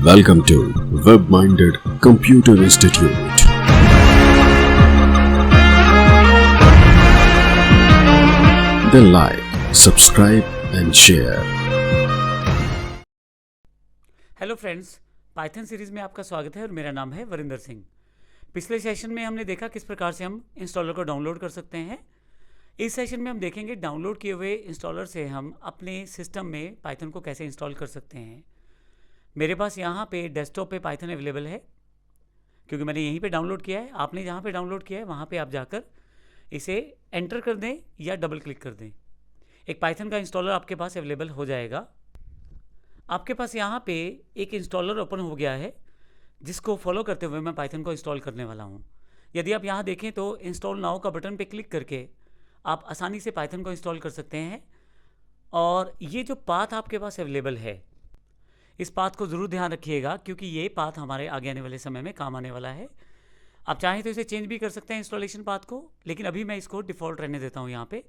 Welcome to Web-Minded Computer Institute. Then like, subscribe and share. Hello friends, Python series में आपका स्वागत है और मेरा नाम है वरिंदर सिंह। पिछले सेशन में हमने देखा किस प्रकार से हम इंस्टॉलर को डाउनलोड कर सकते हैं। इस सेशन में हम देखेंगे डाउनलोड किए हुए इंस्टॉलर से हम अपने सिस्टम में पाइथन को कैसे इंस्टॉल कर सकते हैं। मेरे पास यहाँ पे डेस्कटॉप पे पाइथन अवेलेबल है क्योंकि मैंने यहीं पे डाउनलोड किया है। आपने जहाँ पे डाउनलोड किया है वहाँ पे आप जाकर इसे एंटर कर दें या डबल क्लिक कर दें। एक पाइथन का इंस्टॉलर आपके पास अवेलेबल हो जाएगा। आपके पास यहाँ पे एक इंस्टॉलर ओपन हो गया है जिसको फॉलो करते हुए मैं पाइथन को इंस्टॉल करने वाला हूँ। यदि आप यहाँ देखें तो इंस्टॉल नाउ का बटन पे क्लिक करके आप आसानी से पाइथन को इंस्टॉल कर सकते हैं। और ये जो पाथ आपके पास अवेलेबल है, इस पाथ को ज़रूर ध्यान रखिएगा क्योंकि ये पाथ हमारे आगे आने वाले समय में काम आने वाला है। आप चाहें तो इसे चेंज भी कर सकते हैं इंस्टॉलेशन पाथ को, लेकिन अभी मैं इसको डिफ़ॉल्ट रहने देता हूँ यहाँ पे।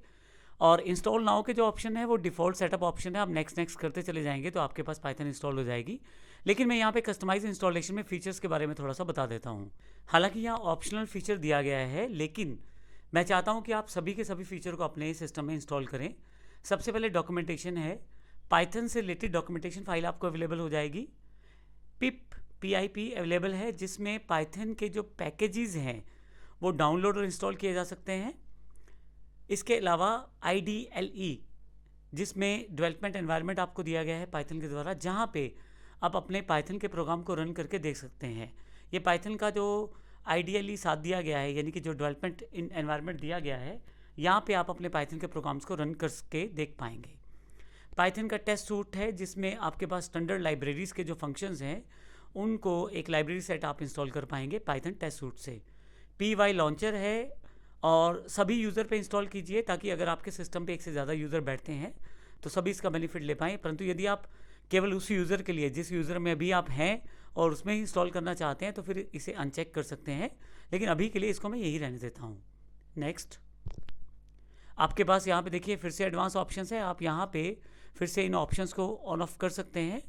और इंस्टॉल नाउ के जो ऑप्शन है वो डिफ़ॉल्ट सेटअप ऑप्शन है। आप नेक्स्ट करते चले जाएंगे तो आपके पास पाइथन इंस्टॉल हो जाएगी। लेकिन मैं यहाँ पे कस्टमाइज इंस्टॉलेशन में फीचर्स के बारे में थोड़ा सा बता देता हूँ। हालांकि यहाँ ऑप्शनल फीचर दिया गया है, लेकिन मैं चाहता हूँ कि आप सभी के सभी फीचर को अपने सिस्टम में इंस्टॉल करें। सबसे पहले डॉक्यूमेंटेशन है। पाइथन से रिलेटेड डॉक्यूमेंटेशन फाइल आपको अवेलेबल हो जाएगी। PIP अवेलेबल है जिसमें पाइथन के जो पैकेजेस हैं वो डाउनलोड और इंस्टॉल किए जा सकते हैं। इसके अलावा IDLE जिसमें डेवलपमेंट एनवायरनमेंट आपको दिया गया है पाइथन के द्वारा, जहाँ पे आप अपने पाइथन के प्रोग्राम को रन करके देख सकते हैं। ये पाइथन का जो IDLE साथ दिया गया है, यानी कि जो डेवलपमेंट एनवायरनमेंट दिया गया है, यहाँ पे आप अपने पाइथन के प्रोग्राम्स को रन करके देख पाएंगे। पाइथन का टेस्ट सूट है जिसमें आपके पास स्टैंडर्ड लाइब्रेरीज़ के जो फंक्शंस हैं उनको एक लाइब्रेरी सेट आप इंस्टॉल कर पाएंगे पाइथन टेस्ट सूट से। PY लॉन्चर है और सभी यूज़र पे इंस्टॉल कीजिए ताकि अगर आपके सिस्टम पे एक से ज़्यादा यूज़र बैठते हैं तो सभी इसका बेनिफिट ले पाएँ। परंतु यदि आप केवल उस यूज़र के लिए जिस यूज़र में अभी आप हैं और उसमें ही इंस्टॉल करना चाहते हैं तो फिर इसे अनचेक कर सकते हैं, लेकिन अभी के लिए इसको मैं यही रहने देता हूँ। नेक्स्ट, आपके पास यहाँ पे देखिए फिर से एडवांस ऑप्शंस है। आप यहाँ पे फिर से इन ऑप्शंस को ऑन ऑफ कर सकते हैं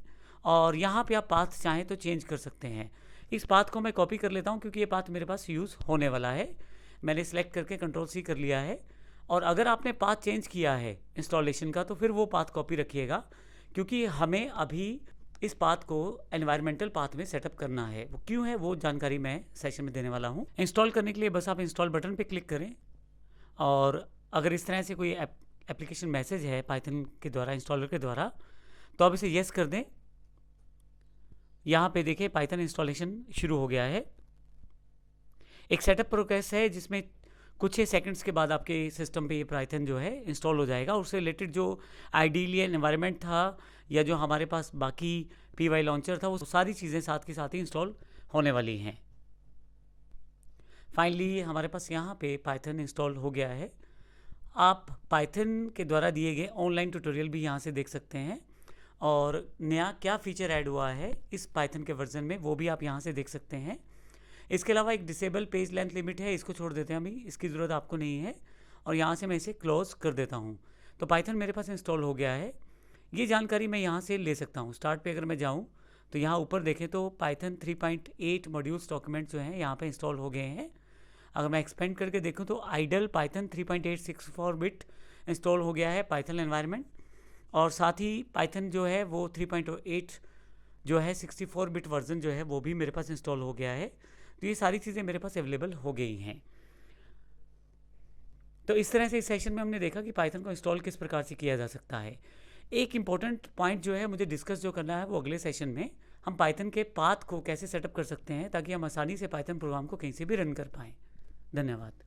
और यहाँ पे आप पाथ चाहें तो चेंज कर सकते हैं। इस पाथ को मैं कॉपी कर लेता हूँ क्योंकि ये पाथ मेरे पास यूज़ होने वाला है। मैंने सेलेक्ट करके Ctrl+C कर लिया है। और अगर आपने पाथ चेंज किया है इंस्टॉलेशन का तो फिर वो पाथ कॉपी रखिएगा क्योंकि हमें अभी इस पाथ को एनवायरमेंटल पाथ में सेटअप करना है। वो क्यों है वो जानकारी मैं सेशन में देने वाला हूँ। इंस्टॉल करने के लिए बस आप इंस्टॉल बटन पर क्लिक करें और अगर इस तरह से कोई एप्लीकेशन मैसेज है पाइथन के द्वारा इंस्टॉलर के द्वारा तो आप इसे येस कर दें। यहाँ पे देखिए पाइथन इंस्टॉलेशन शुरू हो गया है। एक सेटअप प्रोसेस है जिसमें कुछ ही सेकंड्स के बाद आपके सिस्टम पे ये पाइथन जो है इंस्टॉल हो जाएगा। उससे रिलेटेड जो आइडियली एनवायरनमेंट था या जो हमारे पास बाकी PY लॉन्चर था वो सारी चीज़ें साथ के साथ ही इंस्टॉल होने वाली हैं। फाइनली हमारे पास यहाँ पे पाइथन इंस्टॉल हो गया है। आप पाइथन के द्वारा दिए गए ऑनलाइन ट्यूटोरियल भी यहाँ से देख सकते हैं और नया क्या फीचर ऐड हुआ है इस पाइथन के वर्जन में वो भी आप यहाँ से देख सकते हैं। इसके अलावा एक डिसेबल पेज लेंथ लिमिट है, इसको छोड़ देते हैं अभी, इसकी ज़रूरत आपको नहीं है। और यहाँ से मैं इसे क्लोज कर देता हूँ। तो पाइथन मेरे पास इंस्टॉल हो गया है। ये जानकारी मैं यहाँ से ले सकता हूँ। स्टार्ट पे अगर मैं जाऊँ तो यहाँ ऊपर देखें तो पाइथन 3.8 मॉड्यूल्स डॉक्यूमेंट जो हैं यहाँ पे इंस्टॉल हो गए हैं। अगर मैं एक्सपेंड करके देखूँ तो आइडल पाइथन 3.864 बिट इंस्टॉल हो गया है पाइथन एनवायरनमेंट। और साथ ही पाइथन जो है वो 3.8 जो है 64 बिट वर्जन जो है वो भी मेरे पास इंस्टॉल हो गया है। तो ये सारी चीज़ें मेरे पास अवेलेबल हो गई हैं। तो इस तरह से इस सेशन में हमने देखा कि पाइथन को इंस्टॉल किस प्रकार से किया जा सकता है। एक इंपॉर्टेंट पॉइंट जो है मुझे डिस्कस जो करना है वो अगले सेशन में हम पाइथन के पाथ को कैसे सेटअप कर सकते हैं ताकि हम आसानी से पाइथन प्रोग्राम को कहीं से भी रन कर पाएँ। धन्यवाद।